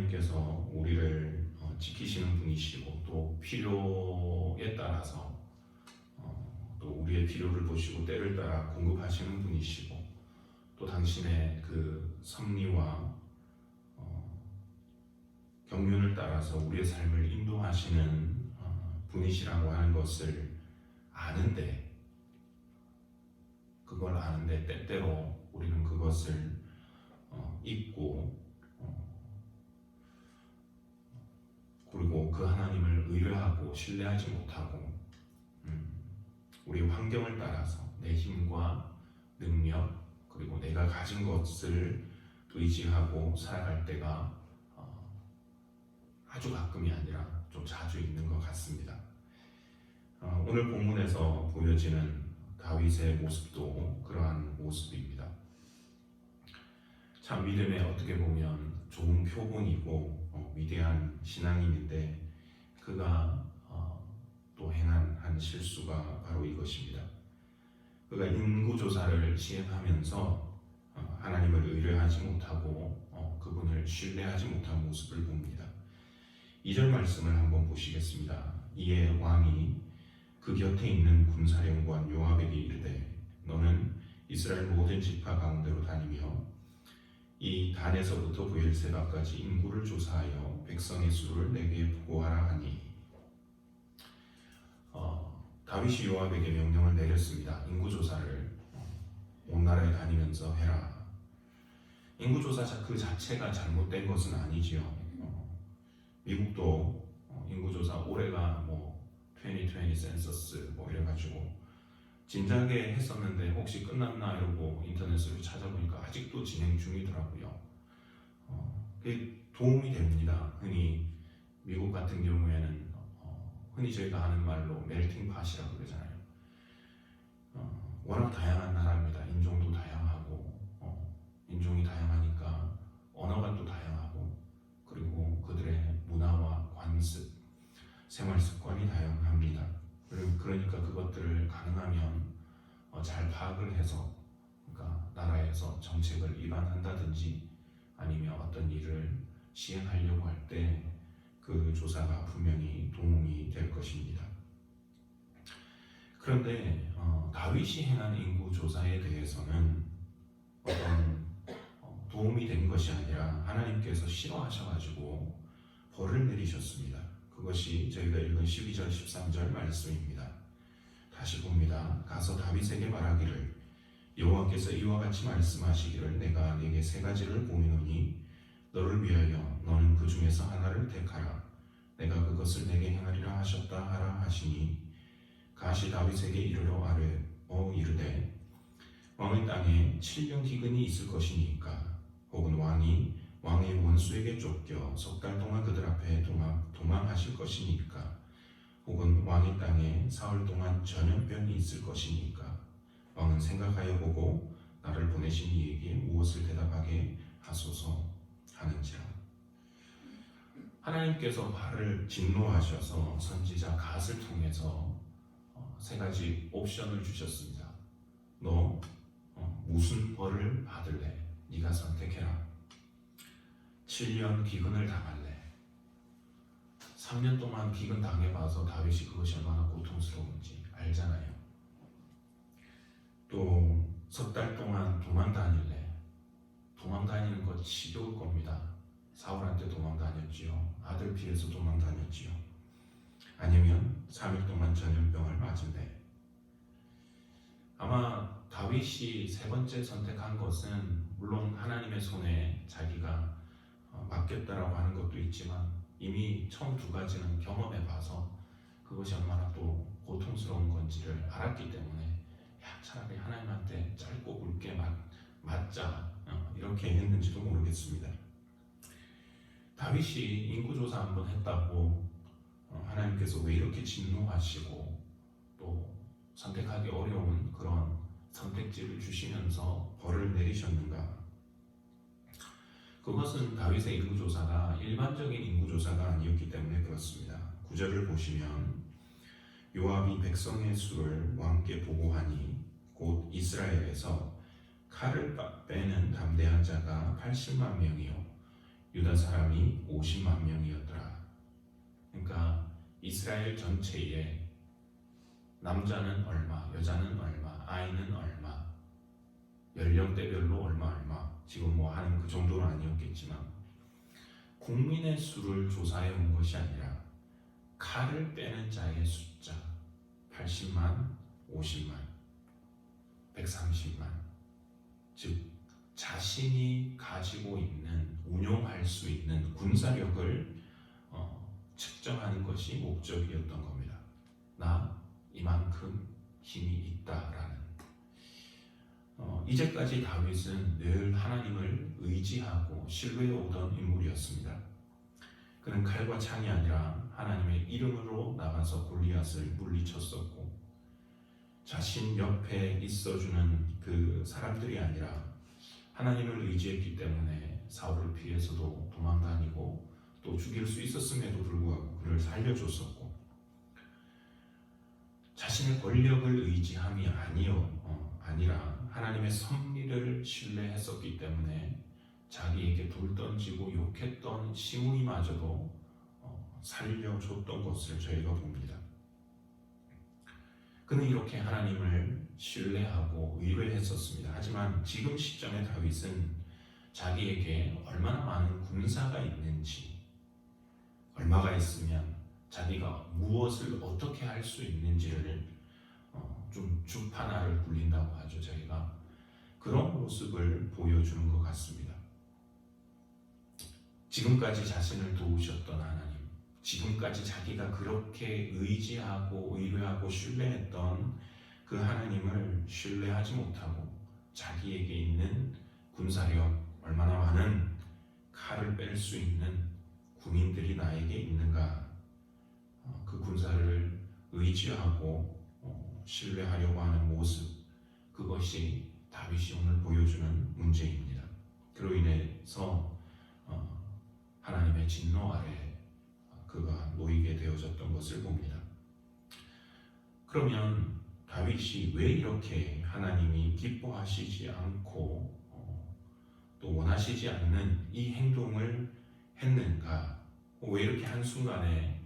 하나님께서 우리를 지키시는 분이시고 또 필요에 따라서 또 우리의 필요를 보시고 때를 따라 공급하시는 분이시고 또 당신의 그 섭리와 경륜을 따라서 우리의 삶을 인도하시는 분이시라고 하는 것을 아는데, 그걸 아는데 때때로 우리는 그것을 잊고 그리고 그 하나님을 의뢰하고 신뢰하지 못하고 우리 환경을 따라서 내 힘과 능력 그리고 내가 가진 것을 의지하고 살아갈 때가 아주 가끔이 아니라 좀 자주 있는 것 같습니다. 오늘 본문에서 보여지는 다윗의 모습도 그러한 모습입니다. 참 믿음에 어떻게 보면 좋은 표본이고 위대한 신앙인인데 그가 또 행한 한 실수가 바로 이것입니다. 그가 인구조사를 시행하면서 하나님을 의뢰하지 못하고 그분을 신뢰하지 못한 모습을 봅니다. 2절 말씀을 한번 보시겠습니다. 이에 왕이 그 곁에 있는 군사령관 요압에게 이르되 너는 이스라엘 모든 지파 가운데로 다니며 이 단에서부터 브엘세바까지 인구를 조사하여 백성의 수를 내게 보고하라 하니 다윗이 요압에게 명령을 내렸습니다. 인구조사를 온 나라에 다니면서 해라. 인구조사 그 자체가 잘못된 것은 아니지요. 미국도 인구조사 올해가 2020 센서스 이래가지고 진작에 했었는데 혹시 끝났나 이러고 인터넷으로 찾아보니까 아직도 진행 중이더라고요. 그게 도움이 됩니다. 흔히 미국 같은 경우에는 흔히 저희가 하는 말로 멜팅 팟이라고 그러잖아요. 워낙 다양한 나라입니다. 인종도 다양하고 인종이 다양하니까 언어가 또 다양하고 그리고 그들의 문화와 관습, 생활 습관이 다양합니다. 그러니까 그것들을 가능하면 잘 파악을 해서 그러니까 나라에서 정책을 위반한다든지 아니면 어떤 일을 시행하려고 할 때 그 조사가 분명히 도움이 될 것입니다. 그런데 다윗이 행한 인구 조사에 대해서는 어떤 도움이 된 것이 아니라 하나님께서 싫어하셔가지고 벌을 내리셨습니다. 그것이 저희가 읽은 12절 13절 말씀입니다. 다시 봅니다. 가서 다윗에게 말하기를 여호와께서 이와 같이 말씀하시기를 내가 네게 세 가지를 보이노니 너를 위하여 너는 그 중에서 하나를 택하라. 내가 그것을 내게 행하리라 하셨다 하라 하시니 가시 다윗에게 이르러 이르되 왕의 땅에 7년 기근이 있을 것이니까 혹은 왕이 왕의 원수에게 쫓겨 석 달 동안 그들 앞에 도망하실 것이니까 혹은 왕의 땅에 사흘 동안 전염병이 있을 것이니까 왕은 생각하여 보고 나를 보내신 이에게 무엇을 대답하게 하소서 하는지라. 하나님께서 발을 진노하셔서 선지자 갓을 통해서 세 가지 옵션을 주셨습니다. 너 무슨 벌을 받을래? 네가 선택해라. 7년 기근을 당할래. 3년 동안 기근 당해봐서 다윗이 그것이 얼마나 고통스러운지 알잖아요. 또 석 달 동안 도망 다닐래. 도망 다니는 것 지겨울 겁니다. 사울한테 도망 다녔지요. 아들 피해서 도망 다녔지요. 아니면 3일 동안 전염병을 맞을래. 아마 다윗이 세 번째 선택한 것은 물론 하나님의 손에 자기가 맡겼다라고 하는 것도 있지만 이미 처음 두 가지는 경험해 봐서 그것이 얼마나 또 고통스러운 건지를 알았기 때문에 차라리 하나님한테 짧고 굵게 맞자 이렇게 했는지도 모르겠습니다. 다윗이 인구조사 한번 했다고 하나님께서 왜 이렇게 진노하시고 또 선택하기 어려운 그런 선택지를 주시면서 벌을 내리셨는가? 그것은 다윗의 인구조사가 일반적인 인구조사가 아니었기 때문에 그렇습니다. 9절을 보시면 요압이 백성의 수를 왕께 보고하니 곧 이스라엘에서 칼을 빼는 담대한 자가 80만 명이요 유다 사람이 50만 명이었더라. 그러니까 이스라엘 전체에 남자는 얼마, 여자는 얼마, 아이는 얼마, 연령대별로 얼마 지금 뭐 하는 그 정도는 아니었겠지만 국민의 수를 조사해 온 것이 아니라 칼을 빼는 자의 숫자 80만, 50만, 130만, 즉 자신이 가지고 있는 운용할 수 있는 군사력을 측정하는 것이 목적이었던 겁니다. 나 이만큼 힘이 있다라는. 이제까지 다윗은 늘 하나님을 의지하고 신뢰해 오던 인물이었습니다. 그는 칼과 창이 아니라 하나님의 이름으로 나가서 골리앗을 물리쳤었고, 자신 옆에 있어주는 그 사람들이 아니라 하나님을 의지했기 때문에 사울을 피해서도 도망다니고 또 죽일 수 있었음에도 불구하고 그를 살려줬었고, 자신의 권력을 의지함이 아니라 하나님의 섭리를 신뢰했었기 때문에 자기에게 돌 던지고 욕했던 시므이마저도 살려줬던 것을 저희가 봅니다. 그는 이렇게 하나님을 신뢰하고 의뢰했었습니다. 하지만 지금 시점의 다윗은 자기에게 얼마나 많은 군사가 있는지, 얼마가 있으면 자기가 무엇을 어떻게 할 수 있는지를 좀 주판알을 굴린다고 하죠. 저희가 그런 모습을 보여주는 것 같습니다. 지금까지 자신을 도우셨던 하나님, 지금까지 자기가 그렇게 의지하고 의뢰하고 신뢰했던 그 하나님을 신뢰하지 못하고 자기에게 있는 군사력, 얼마나 많은 칼을 뺄 수 있는 군인들이 나에게 있는가, 그 군사를 의지하고 신뢰하려고 하는 모습, 그것이 다윗이 오늘 보여주는 문제입니다. 그로 인해서 하나님의 진노 아래 그가 놓이게 되어졌던 것을 봅니다. 그러면 다윗이 왜 이렇게 하나님이 기뻐하시지 않고 또 원하시지 않는 이 행동을 했는가? 왜 이렇게 한순간에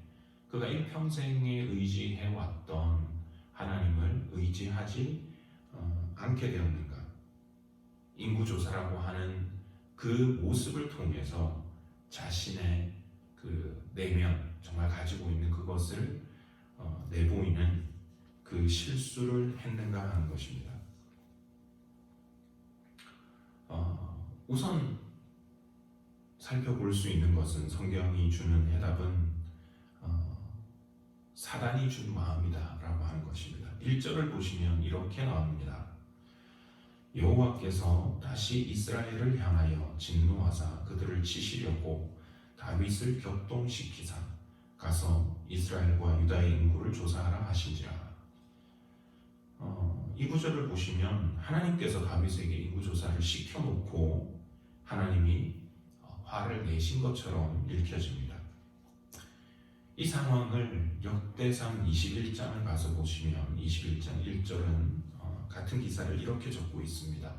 그가 일평생에 의지해왔던 하나님을 의지하지 않게 되었는가? 인구조사라고 하는 그 모습을 통해서 자신의 그 내면, 정말 가지고 있는 그것을 내보이는 그 실수를 했는가 하는 것입니다. 우선 살펴볼 수 있는 것은, 성경이 주는 해답은 사단이 준 마음이다 라고 하는 것입니다. 1절을 보시면 이렇게 나옵니다. 여호와께서 다시 이스라엘을 향하여 진노하사 그들을 치시려고 다윗을 격동시키사 가서 이스라엘과 유다의 인구를 조사하라 하신지라. 이 구절을 보시면 하나님께서 다윗에게 인구조사를 시켜놓고 하나님이 화를 내신 것처럼 읽혀집니다. 이 상황을 역대상 21장을 가서 보시면 21장 1절은 같은 기사를 이렇게 적고 있습니다.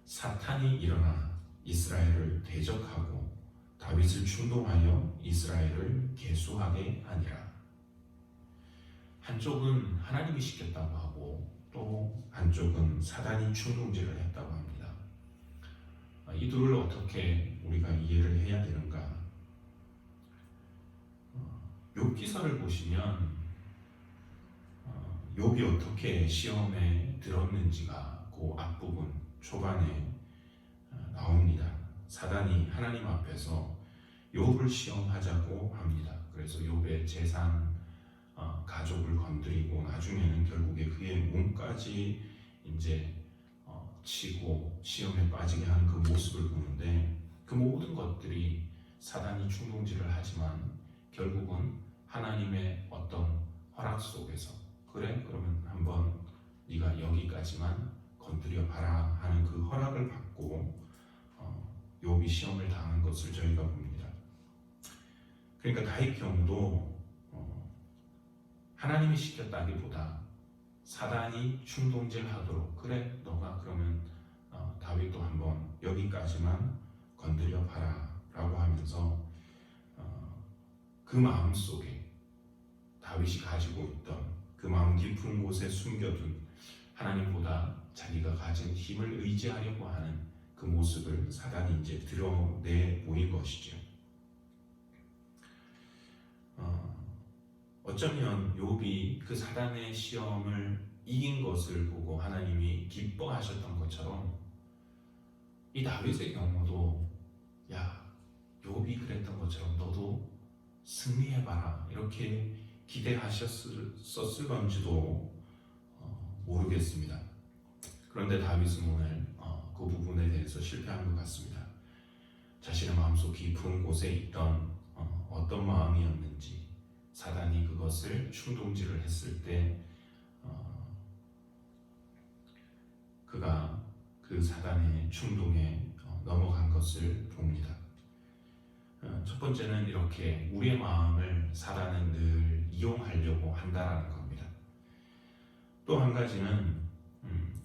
사탄이 일어나 이스라엘을 대적하고 다윗을 충동하여 이스라엘을 계수하게 하니라. 한쪽은 하나님이 시켰다고 하고 또 한쪽은 사단이 충동질을 했다고 합니다. 이 둘을 어떻게 우리가 이해를 해야 되는가? 욥기서를 보시면 욥이 어떻게 시험에 들었는지가 그 앞부분 초반에 나옵니다. 사단이 하나님 앞에서 욥을 시험하자고 합니다. 그래서 욥의 재산, 가족을 건드리고 나중에는 결국에 그의 몸까지 이제 치고 시험에 빠지게 하는 그 모습을 보는데, 그 모든 것들이 사단이 충동질을 하지만 결국은 하나님의 어떤 허락 속에서, 그래 그러면 한번 네가 여기까지만 건드려 봐라 하는 그 허락을 받고 욥이 시험을 당한 것을 저희가 봅니다. 그러니까 다윗 경우도 하나님이 시켰다기보다 사단이 충동질하도록, 그래 너가 그러면 다윗도 한번 여기까지만 건드려 봐라 라고 하면서 그 마음 속에 다윗이 가지고 있던 그 마음 깊은 곳에 숨겨둔 하나님보다 자기가 가진 힘을 의지하려고 하는 그 모습을 사단이 이제 드러내 보인 것이죠. 어쩌면 욥이 그 사단의 시험을 이긴 것을 보고 하나님이 기뻐하셨던 것처럼 이 다윗의 경우도 야 욥이 그랬던 것처럼 너도 승리해봐라 이렇게 기대하셨을런지도 모르겠습니다. 그런데 다윗은 오늘 그 부분에 대해서 실패한 것 같습니다. 자신의 마음속 깊은 곳에 있던 어떤 마음이었는지 사단이 그것을 충동질을 했을 때 그가 그 사단의 충동에 넘어간 것을 봅니다. 첫 번째는 이렇게 우리의 마음을 사단은 늘 이용하려고 한다라는 겁니다. 또 한 가지는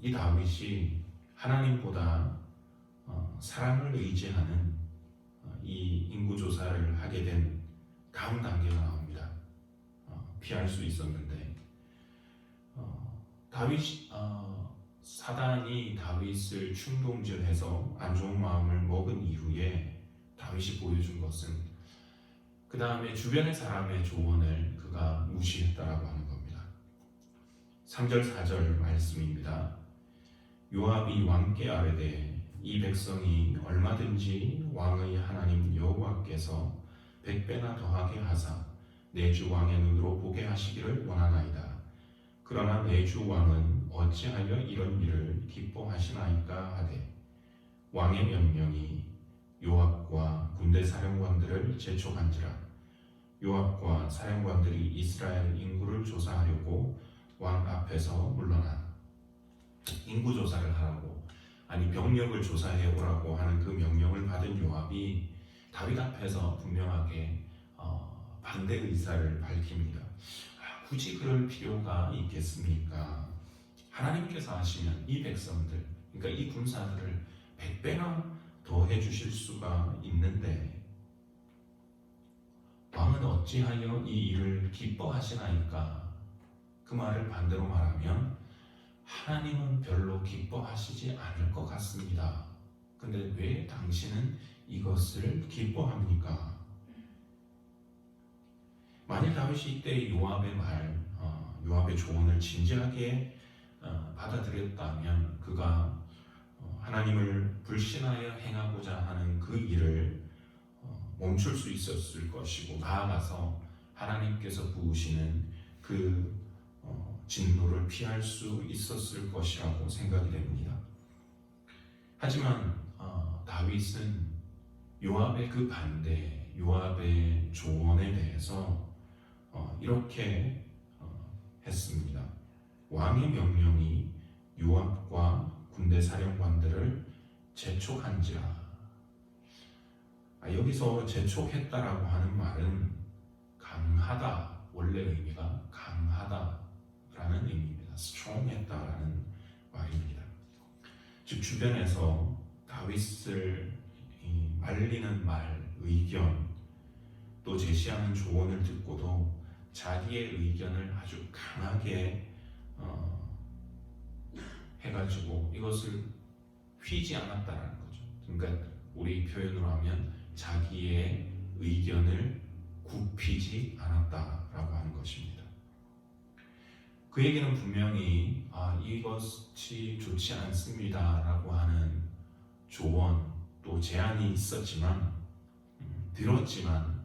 이 다윗이 하나님보다 사람을 의지하는 이 인구조사를 하게 된 다음 단계가 나옵니다. 피할 수 있었는데 사단이 다윗을 충동질해서 안 좋은 마음을 먹은 이후에 다윗이 보여준 것은 그 다음에 주변의 사람의 조언을 그가 무시했다라고 하는 겁니다. 3절 4절 말씀입니다. 요압이 왕께 아뢰되 이 백성이 얼마든지 왕의 하나님 여호와께서 100배나 더하게 하사 내 주 왕의 눈으로 보게 하시기를 원하나이다. 그러나 내 주 왕은 어찌하여 이런 일을 기뻐하시나이까 하되 왕의 명령이 요압과 군대 사령관들을 재촉한지라. 요압과 사령관들이 이스라엘 인구를 조사하려고 왕 앞에서 물러나 인구 조사를 하라고 아니 병력을 조사해 오라고 하는 그 명령을 받은 요압이 다윗 앞에서 분명하게 반대 의사를 밝힙니다. 굳이 그럴 필요가 있겠습니까? 하나님께서 하시면 이 백성들, 그러니까 이 군사들을 100배나 더 해주실 수가 있는데 왕은 어찌하여 이 일을 기뻐하시나이까? 그 말을 반대로 말하면 하나님은 별로 기뻐하시지 않을 것 같습니다. 근데 왜 당신은 이것을 기뻐합니까? 만일 다윗이 이때 요압의 조언을 진지하게 받아들였다면 그가 하나님을 불신하여 행하고자 하는 그 일을 멈출 수 있었을 것이고 나아가서 하나님께서 부으시는 그 진노를 피할 수 있었을 것이라고 생각이 됩니다. 하지만 다윗은 요압의 그 반대, 요압의 조언에 대해서 이렇게 했습니다. 왕의 명령이 요압과 군대 사령관들을 재촉한지라. 여기서 재촉했다라고 하는 말은 강하다, 원래 의미가 강하다라는 의미입니다. strong했다라는 말입니다. 즉 주변에서 다윗을 말리는 말, 의견 또 제시하는 조언을 듣고도 자기의 의견을 아주 강하게 해가지고 이것을 휘지 않았다라는 거죠. 그러니까 우리 표현으로 하면 자기의 의견을 굽히지 않았다라고 하는 것입니다. 그에게는 분명히 이것이 좋지 않습니다라고 하는 조언 또 제안이 있었지만 들었지만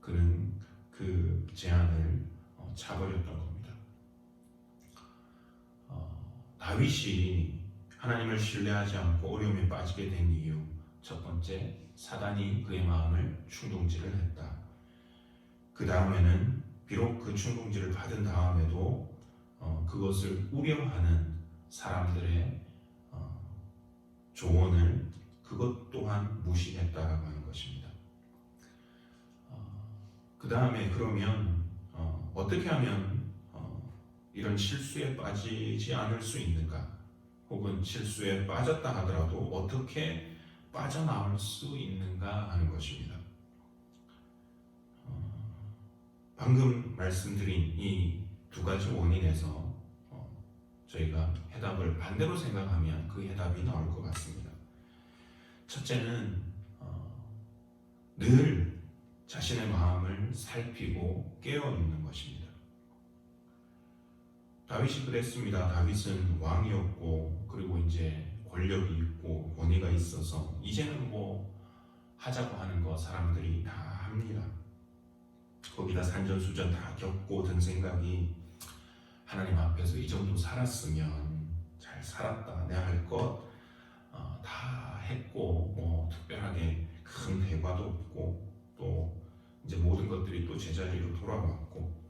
그는 그 제안을 차버렸던 겁니다. 다윗이 하나님을 신뢰하지 않고 어려움에 빠지게 된 이유 첫 번째, 사단이 그의 마음을 충동질을 했다. 그 다음에는 비록 그 충동질을 받은 다음에도 그것을 우려하는 사람들의 조언을 그것 또한 무시했다라고 하는 것입니다. 그 다음에 그러면 어떻게 하면 이런 실수에 빠지지 않을 수 있는가? 혹은 실수에 빠졌다 하더라도 어떻게 빠져나올 수 있는가 하는 것입니다. 방금 말씀드린 이 두 가지 원인에서 저희가 해답을 반대로 생각하면 그 해답이 나올 것 같습니다. 첫째는 늘 자신의 마음을 살피고 깨어 있는 것입니다. 다윗이 그랬습니다. 다윗은 왕이었고 그리고 이제 권력이 있고 권위가 있어서 이제는 뭐 하자고 하는 거 사람들이 다 합니다. 거기다 산전수전 다 겪고 든 생각이 하나님 앞에서 이 정도 살았으면 잘 살았다. 내가 할 것 다 했고 뭐 특별하게 큰 대과도 없고 또 이제 모든 것들이 또 제자리로 돌아왔고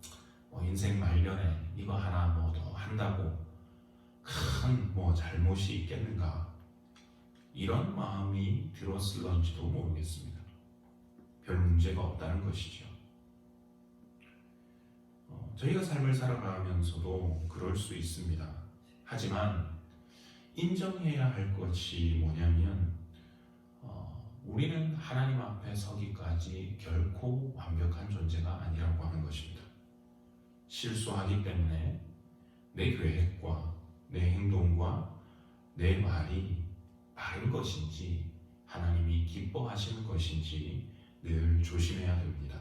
뭐 인생 말년에 이거 하나 뭐 더 한다고 큰 뭐 잘못이 있겠는가 이런 마음이 들었을런지도 모르겠습니다. 별 문제가 없다는 것이죠. 저희가 삶을 살아가면서도 그럴 수 있습니다. 하지만 인정해야 할 것이 뭐냐면 우리는 하나님 앞에 서기까지 결코 완벽한 존재가 아니라고 하는 것입니다. 실수하기 때문에 내 계획과 내 행동과 내 말이 바른 것인지 하나님이 기뻐하시는 것인지 늘 조심해야 됩니다.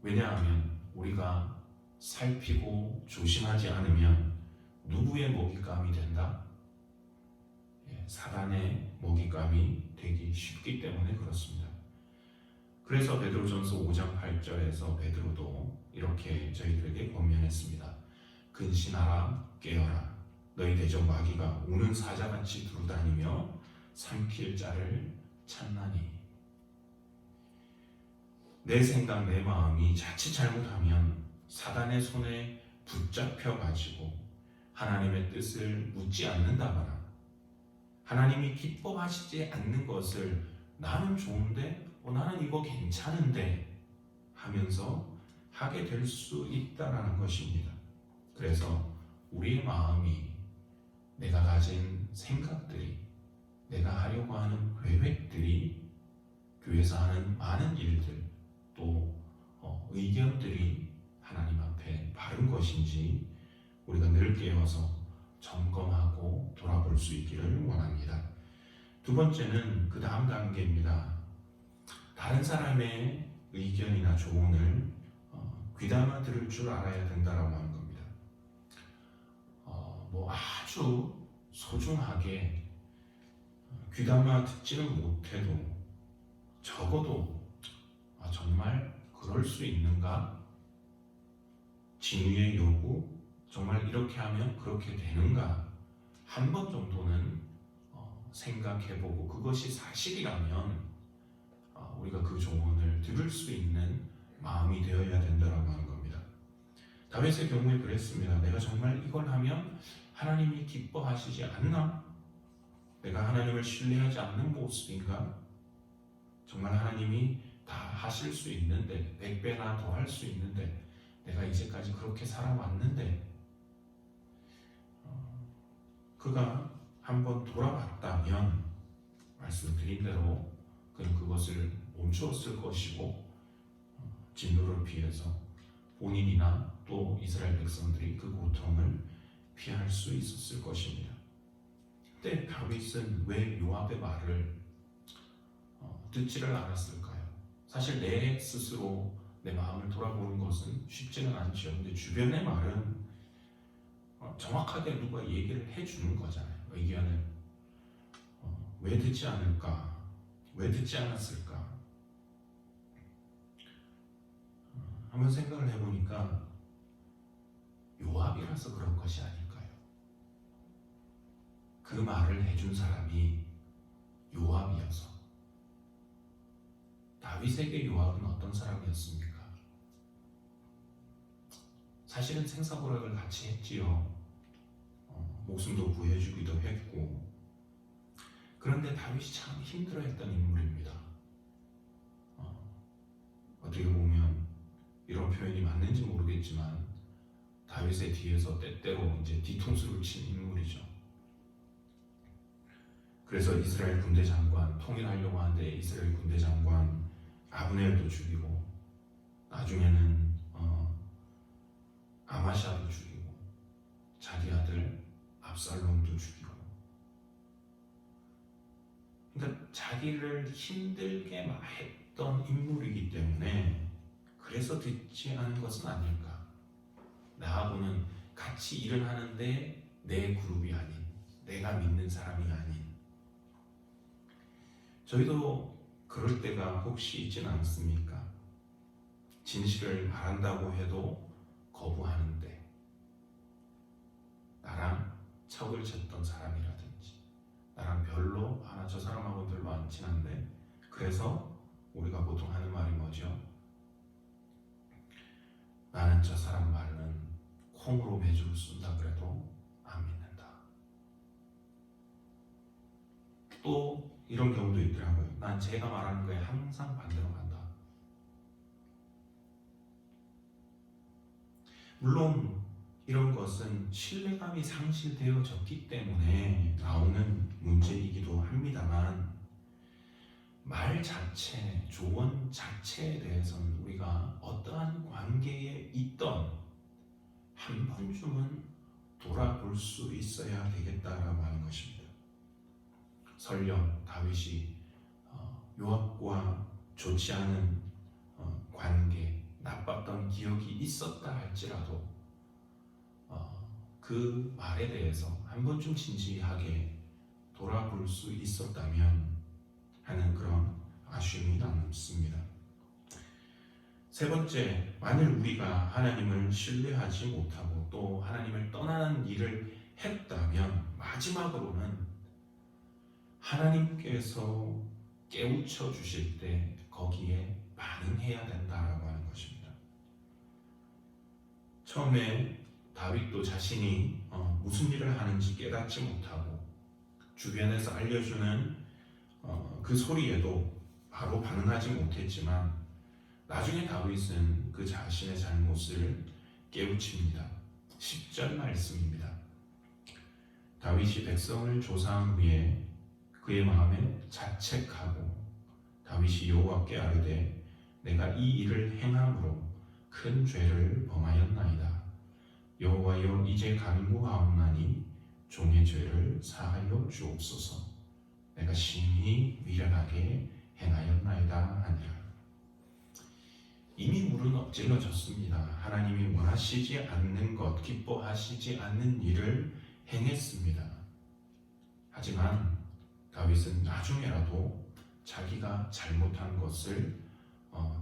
왜냐하면 우리가 살피고 조심하지 않으면 누구의 먹잇감이 된다? 사단의 먹잇감이 되기 쉽기 때문에 그렇습니다. 그래서 베드로전서 5장 8절에서 베드로도 이렇게 저희들에게 권면했습니다. 근신하라 깨어라 너희 대적 마귀가 우는 사자같이 두루다니며 삼킬 자를 찾나니. 내 생각 내 마음이 자칫 잘못하면 사단의 손에 붙잡혀 가지고 하나님의 뜻을 묻지 않는다거나 하나님이 기뻐하시지 않는 것을 나는 좋은데 나는 이거 괜찮은데 하면서 하게 될 수 있다라는 것입니다. 그래서 우리의 마음이 내가 가진 생각들이 내가 하려고 하는 계획들이 교회에서 하는 많은 일들 또 의견들이 하나님 앞에 바른 것인지 우리가 늘 깨어서 점검하고 돌아볼 수 있기를 원합니다. 두 번째는 그 다음 단계입니다. 다른 사람의 의견이나 조언을 귀담아 들을 줄 알아야 된다라고 하는 겁니다. 뭐 아주 소중하게 귀담아 듣지는 못해도 적어도 정말 그럴 수 있는가? 진위의 요구, 정말 이렇게 하면 그렇게 되는가? 한 번 정도는 생각해보고 그것이 사실이라면 우리가 그 조언을 들을 수 있는 마음이 되어야 된다고 하는 겁니다. 다윗의 경우에 그랬습니다. 내가 정말 이걸 하면 하나님이 기뻐하시지 않나? 내가 하나님을 신뢰하지 않는 모습인가? 정말 하나님이 다 하실 수 있는데 100배나 더 할 수 있는데 내가 이제까지 그렇게 살아왔는데 그가 한번 돌아봤다면 말씀드린 대로 그는 그것을 멈추었을 것이고 진노를 피해서 본인이나 또 이스라엘 백성들이 그 고통을 피할 수 있었을 것입니다. 그때 다윗은 왜 요압의 말을 듣지를 않았을까요? 사실 내 스스로 내 마음을 돌아보는 것은 쉽지는 않죠. 근데 주변의 말은 정확하게 누가 얘기를 해주는 거잖아요. 의견을 왜 듣지 않을까? 왜 듣지 않았을까? 한번 생각을 해보니까 요압이라서 그런 것이 아닐까요? 그 말을 해준 사람이 요압이어서. 다윗에게 요압은 어떤 사람이었습니까? 사실은 생사고락을 같이 했지요. 목숨도 구해주기도 했고. 그런데 다윗이 참 힘들어했던 인물입니다. 어떻게 보면 이런 표현이 맞는지 모르겠지만 다윗의 뒤에서 때때로 이제 뒤통수를 친 인물이죠. 그래서 이스라엘 군대 장관 통일하려고 하는데 이스라엘 군대 장관 아브넬도 죽이고 나중에는 아마샤도 죽이고 자기 아들 압살롬도 죽이고, 그러니까 자기를 힘들게 했던 인물이기 때문에 그래서 듣지 않은 것은 아닐까. 나하고는 같이 일을 하는데 내 그룹이 아닌, 내가 믿는 사람이 아닌. 저희도 그럴 때가 혹시 있지는 않습니까? 진실을 말한다고 해도 거부하는데, 나랑 척을 쳤던 사람이라든지 나랑 별로 저 사람하고 별로 안 친한데, 그래서 우리가 보통 하는 말이 뭐죠? 나는 저 사람 말은 콩으로 매주를 쓴다 그래도 안 믿는다. 또 이런 경우도 있더라고요. 난 제가 말하는 거에 항상 반대로 간다. 물론 이런 것은 신뢰감이 상실되어졌기 때문에 나오는 문제이기도 합니다만, 말 자체, 조언 자체에 대해서는 우리가 어떠한 관계에 있던 한 번쯤은 돌아볼 수 있어야 되겠다라고 하는 것입니다. 설령 다윗이 요압과 좋지 않은 관계, 나빴던 기억이 있었다 할지라도 그 말에 대해서 한 번쯤 진지하게 돌아볼 수 있었다면 하는 그런 아쉬움이 남습니다. 세 번째, 만일 우리가 하나님을 신뢰하지 못하고 또 하나님을 떠나는 일을 했다면 마지막으로는 하나님께서 깨우쳐 주실 때 거기에 반응해야 된다라고 하는 것입니다. 처음에 다윗도 자신이 무슨 일을 하는지 깨닫지 못하고 주변에서 알려주는 그 소리에도 바로 반응하지 못했지만, 나중에 다윗은 그 자신의 잘못을 깨우칩니다. 10절 말씀입니다. 다윗이 백성을 조사한 후에 그의 마음에 자책하고 다윗이 여호와께 아뢰되 내가 이 일을 행함으로 큰 죄를 범하였나이다. 여호와여 이제 간구하옵나니 종의 죄를 사하여 주옵소서. 내가 심히 미련하게 행하였나이다 하니라. 이미 물은 엎질러졌습니다. 하나님이 원하시지 않는 것, 기뻐하시지 않는 일을 행했습니다. 하지만 다윗은 나중에라도 자기가 잘못한 것을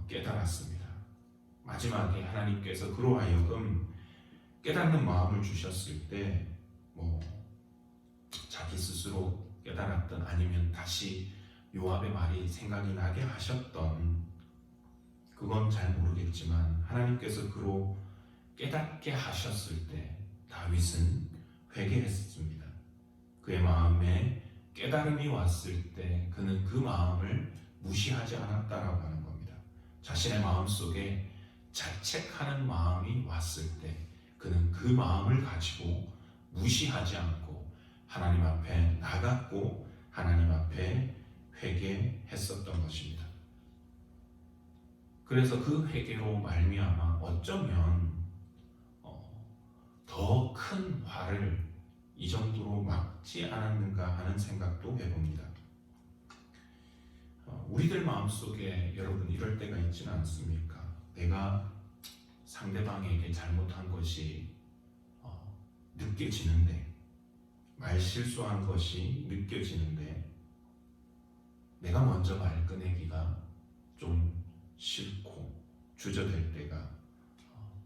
깨달았습니다. 마지막에 하나님께서 그로 하여금 깨닫는 마음을 주셨을 때 자기 스스로 깨달았던, 아니면 다시 요압의 말이 생각이 나게 하셨던, 그건 잘 모르겠지만 하나님께서 그로 깨닫게 하셨을 때 다윗은 회개했습니다. 그의 마음에 깨달음이 왔을 때 그는 그 마음을 무시하지 않았다라고 하는 겁니다. 자신의 마음속에 자책하는 마음이 왔을 때 그는 그 마음을 가지고 무시하지 않고 하나님 앞에 나갔고 하나님 앞에 회개했었던 것입니다. 그래서 그 회개로 말미암아 어쩌면 더 큰 화를 이 정도로 막지 않았는가 하는 생각도 해봅니다. 우리들 마음속에 여러분 이럴 때가 있지는 않습니까? 내가 상대방에게 잘못한 것이 느껴지는데, 말 실수한 것이 느껴지는데 내가 먼저 말 꺼내기가 좀 싫고 주저될 때가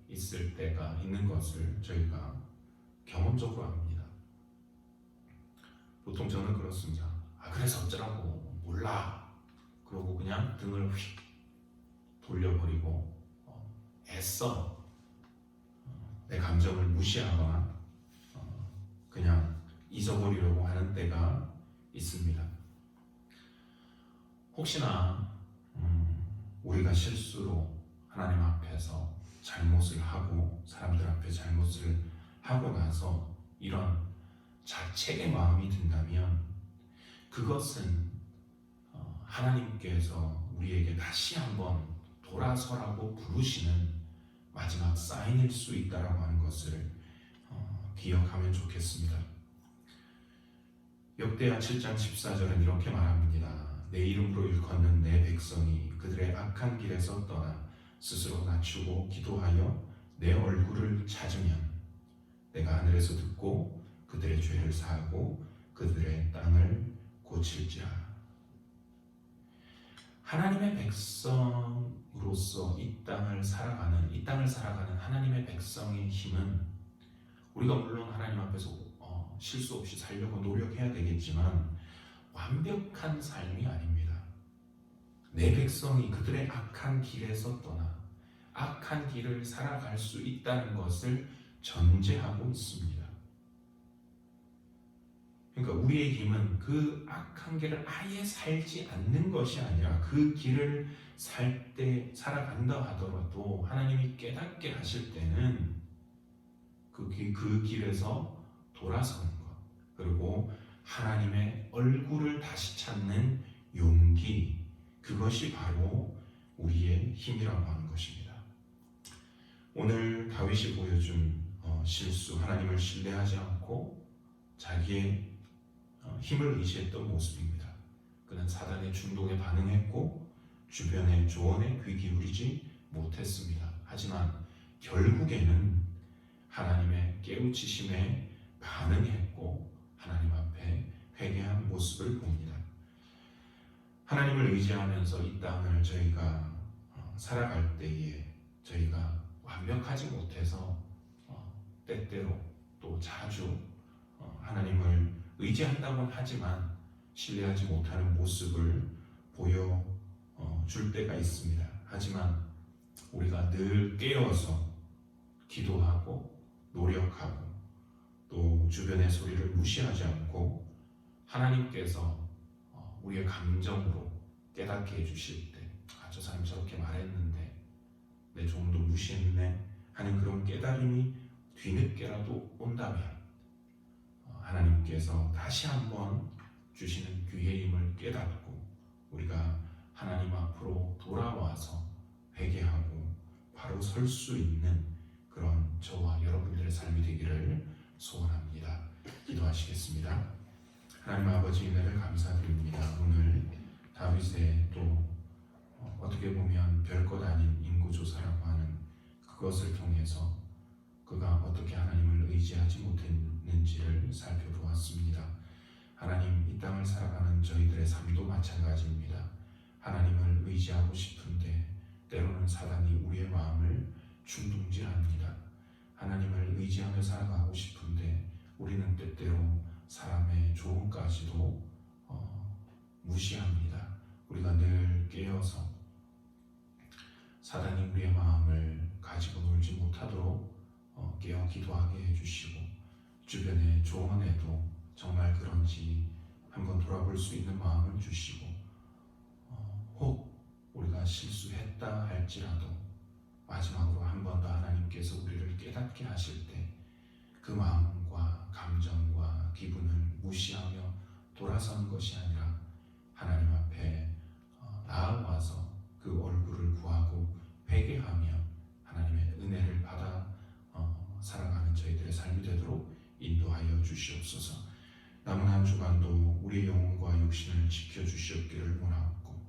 있을 때가 있는 것을 저희가 경험적으로 압니다. 보통 저는 그렇습니다. 그래서 어쩌라고, 몰라. 그러고 그냥 등을 휙 돌려버리고 애써 내 감정을 무시하거나 그냥 잊어버리려고 하는 때가 있습니다. 혹시나 우리가 실수로 하나님 앞에서 잘못을 하고 사람들 앞에 잘못을 하고 나서 이런 자책의 마음이 든다면 그것은 하나님께서 우리에게 다시 한번 돌아서라고 부르시는 마지막 사인일 수 있다라고 하는 것을 기억하면 좋겠습니다. 역대하 7장 14절은 이렇게 말합니다. 내 이름으로 일컫는 내 백성이 그들의 악한 길에서 떠나 스스로 낮추고 기도하여 내 얼굴을 찾으면 내가 하늘에서 듣고 그들의 죄를 사하고 그들의 땅을 고칠지라. 하나님의 백성으로서 이 땅을 살아가는 하나님의 백성의 힘은 우리가 물론 하나님 앞에서 실수 없이 살려고 노력해야 되겠지만 완벽한 삶이 아닙니다. 내 백성이 그들의 악한 길에서 떠나 악한 길을 살아갈 수 있다는 것을 전제하고 있습니다. 그러니까 우리의 힘은 그 악한 길을 아예 살지 않는 것이 아니라 그 길을 살아간다 하더라도 하나님이 깨닫게 하실 때는 그 길에서 돌아서는 것, 그리고 하나님의 얼굴을 다시 찾는 용기, 그것이 바로 우리의 힘이라고 하는 것입니다. 오늘 다윗이 보여준 실수, 하나님을 신뢰하지 않고 자기의 힘을 의지했던 모습입니다. 그는 사단의 중독에 반응했고 주변의 조언에 귀 기울이지 못했습니다. 하지만 결국에는 하나님의 깨우치심에 반응했고 하나님 앞에 회개한 모습을 봅니다. 하나님을 의지하면서 이 땅을 저희가 살아갈 때에 저희가 완벽하지 못해서 때때로 또 자주 하나님을 의지한다고는 하지만 신뢰하지 못하는 모습을 보여줄 때가 있습니다. 하지만 우리가 늘 깨어서 기도하고 노력하고 또 주변의 소리를 무시하지 않고 하나님께서 우리의 감정으로 깨닫게 해주실 때, 저 사람이 저렇게 말했는데 내 조언도 무시했네 하는 그런 깨달음이 뒤늦게라도 온다면 하나님께서 다시 한번 주시는 귀의 힘을 깨닫고 우리가 하나님 앞으로 돌아와서 회개하고 바로 설 수 있는 그런 저와 여러분들의 삶이 되기를 소원합니다. 기도하시겠습니다. 하나님 아버지, 은혜를 감사드립니다. 오늘 다윗의 또 어떻게 보면 별것 아닌 인구조사라고 하는 그것을 통해서 그가 어떻게 하나님을 의지하지 못했는지를 살펴보았습니다. 하나님, 이 땅을 살아가는 저희들의 삶도 마찬가지입니다. 하나님을 의지하고 싶은데 때로는 사단이 우리의 마음을 충동질합니다. 하나님을 의지하며 살아가고 싶은데 우리는 때때로 사람의 조언까지도 무시합니다. 우리가 늘 깨어서 사단이 우리의 마음을 가지고 놀지 못하도록 깨어 기도하게 해주시고 주변의 조언에도 정말 그런지 한번 돌아볼 수 있는 마음을 주시고 혹 우리가 실수했다 할지라도 마지막으로 한 번 더 하나님께서 우리를 깨닫게 하실 때 그 마음과 감정과 기분을 무시하며 돌아서는 것이 아니라 하나님 앞에 나아와서 그 얼굴을 구하고 회개하며 하나님의 은혜를 받아 살아가는 저희들의 삶이 되도록 인도하여 주시옵소서. 남은 한 주간도 우리의 영혼과 육신을 지켜주시옵기를 원하옵고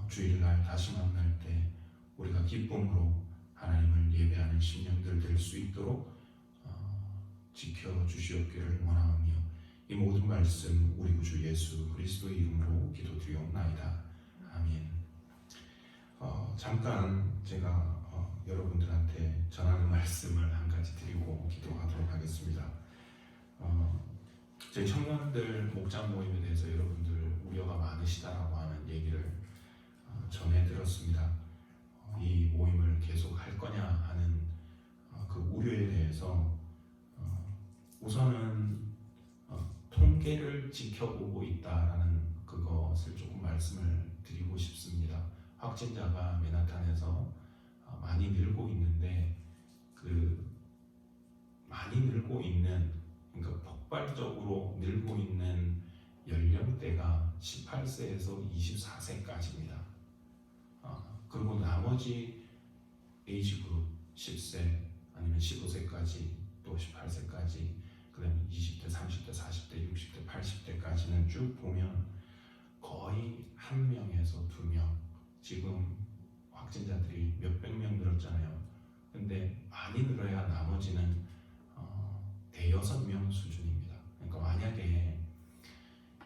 주일날 다시 만날 때 우리가 기쁨으로 하나님을 예배하는 심령들 될 수 있도록 지켜주시옵기를 원하오며 이 모든 말씀 우리 구주 예수 그리스도의 이름으로 기도드리옵나이다. 아멘. 잠깐 제가 여러분들한테 전하는 말씀을 한 가지 드리고 기도하도록 하겠습니다. 저희 청년들 목장 모임에 대해서 여러분들 우려가 많으시다라고 하는 얘기를 전해 들었습니다. 이 모임을 계속 할 거냐 하는 그 우려에 대해서 우선은 통계를 지켜보고 있다라는 그것을 조금 말씀을 드리고 싶습니다. 확진자가 맨하탄에서 많이 늘고 있는데 그 많이 늘고 있는, 그러니까 폭발적으로 늘고 있는 연령대가 18세에서 24세까지입니다. 그리고 나머지 에이지 그룹 10세 아니면 15세까지 또 18세까지 그다음에 20대, 30대, 40대, 60대, 80대까지는 쭉 보면 거의 1명에서 2명 지금 확진자들이 몇백 명 늘었잖아요. 근데 많이 늘어야 나머지는 대여섯 명 수준입니다. 그러니까 만약에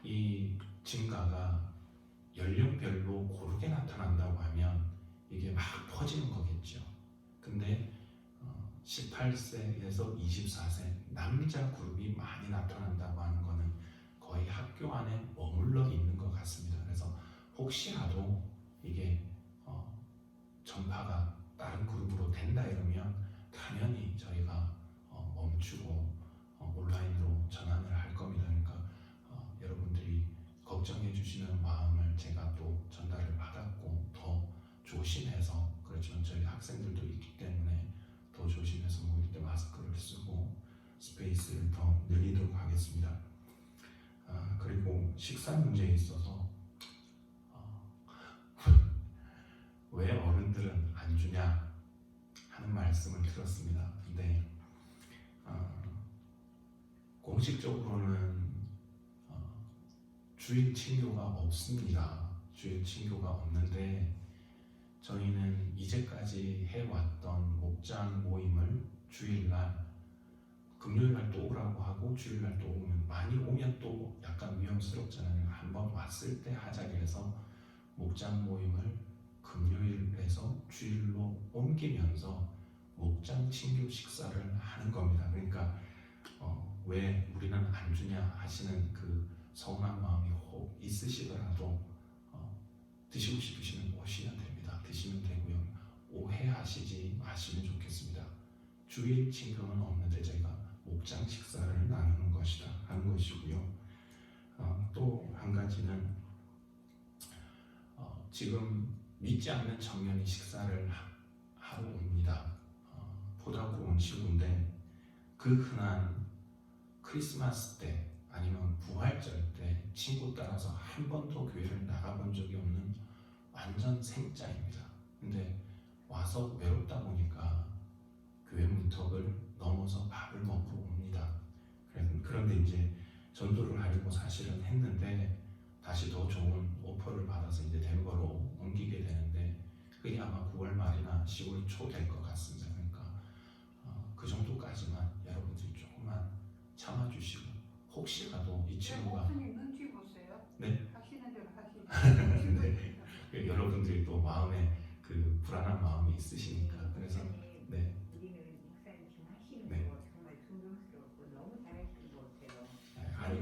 이 증가가 연령별로 고르게 나타난다고 하면 이게 막 퍼지는 거겠죠. 근데 18세에서 24세 남자 그룹이 많이 나타난다고 하는 거는 거의 학교 안에 머물러 있는 것 같습니다. 그래서 혹시라도 이게 전파가 다른 그룹으로 된다 이러면 당연히 저희가 멈추고 온라인으로 전환을 할 겁니다. 그러니까 여러분들이 걱정해 주시는 마음을 제가 또 전달을 받았고 더 조심해서 그렇지만 저희 학생들도 있기 때문에 더 조심해서 모일 때 마스크를 쓰고 스페이스를 더 늘리도록 하겠습니다. 그리고 식사 문제에 있어서 왜 어른들은 안 주냐 하는 말씀을 들었습니다. 근데 공식적으로는 주일 친교가 없습니다. 주일 친교가 없는데 저희는 이제까지 해왔던 목장 모임을 주일날 금요일날 또 오라고 하고 주일날 또 오면 많이 오면 또 약간 위험스럽잖아요. 한번 왔을 때 하자 그래서 목장 모임을 금요일에서 주일로 옮기면서 목장 친교 식사를 하는 겁니다. 그러니까 왜 우리는 안 주냐 하시는 그 서운한 마음이 혹 있으시더라도 드시고 싶으시면 오시면 됩니다. 드시면 되고요. 오해하시지 마시면 좋겠습니다. 주일 친교는 없는데 저희가 목장 식사를 나누는 것이다 하는 것이고요. 또 한 가지는 지금 믿지 않는 청년이 식사를 하러 옵니다. 보답으로 온 시구인데 그 흔한 크리스마스 때 아니면 부활절 때 친구 따라서 한 번도 교회를 나가본 적이 없는 완전 생짜입니다. 근데 와서 외롭다 보니까 교회 문턱을 넘어서 밥을 먹으러 옵니다. 그런데 이제 전도를 하려고 사실은 했는데 다시 더 좋은 오퍼를 받아서 이제 덴버로 옮기게 되는데 그게 아마 9월 말이나 10월 초 될 것 같습니다. 그러니까 그 정도까지만 여러분들이 조금만 참아주시고 혹시라도 이 친구가 목사님 눈치 보세요. 네? 하시는 대로 하시죠. 네. 여러분들이 또 마음에 그 불안한 마음이 있으시니까 그래서 네. 우리는 목사님 지금 하시는 네. 거 정말 존경스럽고 너무 잘하시는 것 같아요. 아니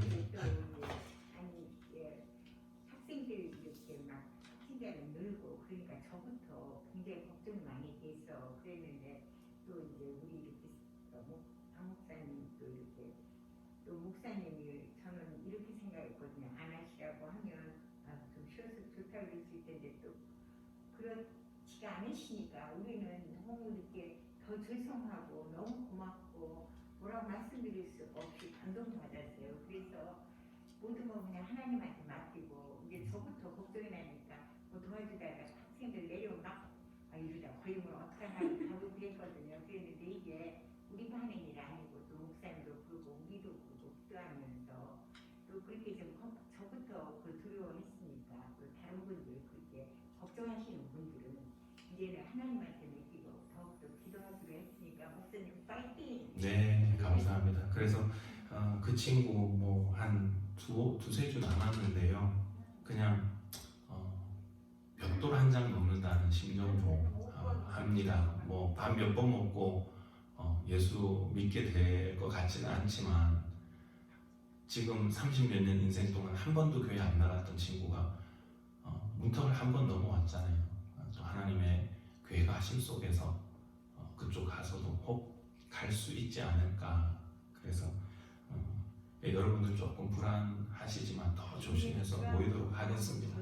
학생들 이렇게 막 학생자는 늘고 그러니까 저부터 굉장히 걱정이 많이 돼서 그랬는데 또 이제 우리 이렇게 박 목사님도 이렇게 또 목사님이 저는 이렇게 생각했거든요. 안 하시라고 하면 좀 쉬어서 좋다고 그럴 수 있는데 또 그렇지가 않으시니까 우리는 너무 이렇게 더 죄송하고 너무 고맙고 뭐라고 말씀드릴 수 없이 감동도 받았어요. 그래서 모든 건 그냥 하나님한테 맡기고 이제 저부터 걱정이 나니까 뭐 도와주다가 학생들 내려오면 막 이러다 걸리면 어떡하나 하고 그랬거든요. 그랬는데 이게 우리 반의 일 아니고 또 목사님도 부르고 우리도 부르고 기도하면서 또 그렇게 좀 저부터 그 두려워했으니까 또 다른 분들 그렇게 걱정하시는 분들은 이제는 하나님한테 맡기고 더욱더 기도하기로 했으니까 목사님 파이팅! 네, 감사합니다. 그래서 그 친구 뭐 한 두세 주 남았는데요. 그냥 벽돌 한 장 넘는다는 심정으로 합니다. 뭐 밥 몇 번 먹고 예수 믿게 될 것 같지는 않지만 지금 30몇 년 인생 동안 한 번도 교회 안 나갔던 친구가 문턱을 한 번 넘어왔잖아요. 또 하나님의 교회가 하심 속에서 그쪽 가서도 혹 갈 수 있지 않을까. 그래서 여러분들 조금 불안하시지만 더 조심해서 모이도록 하겠습니다.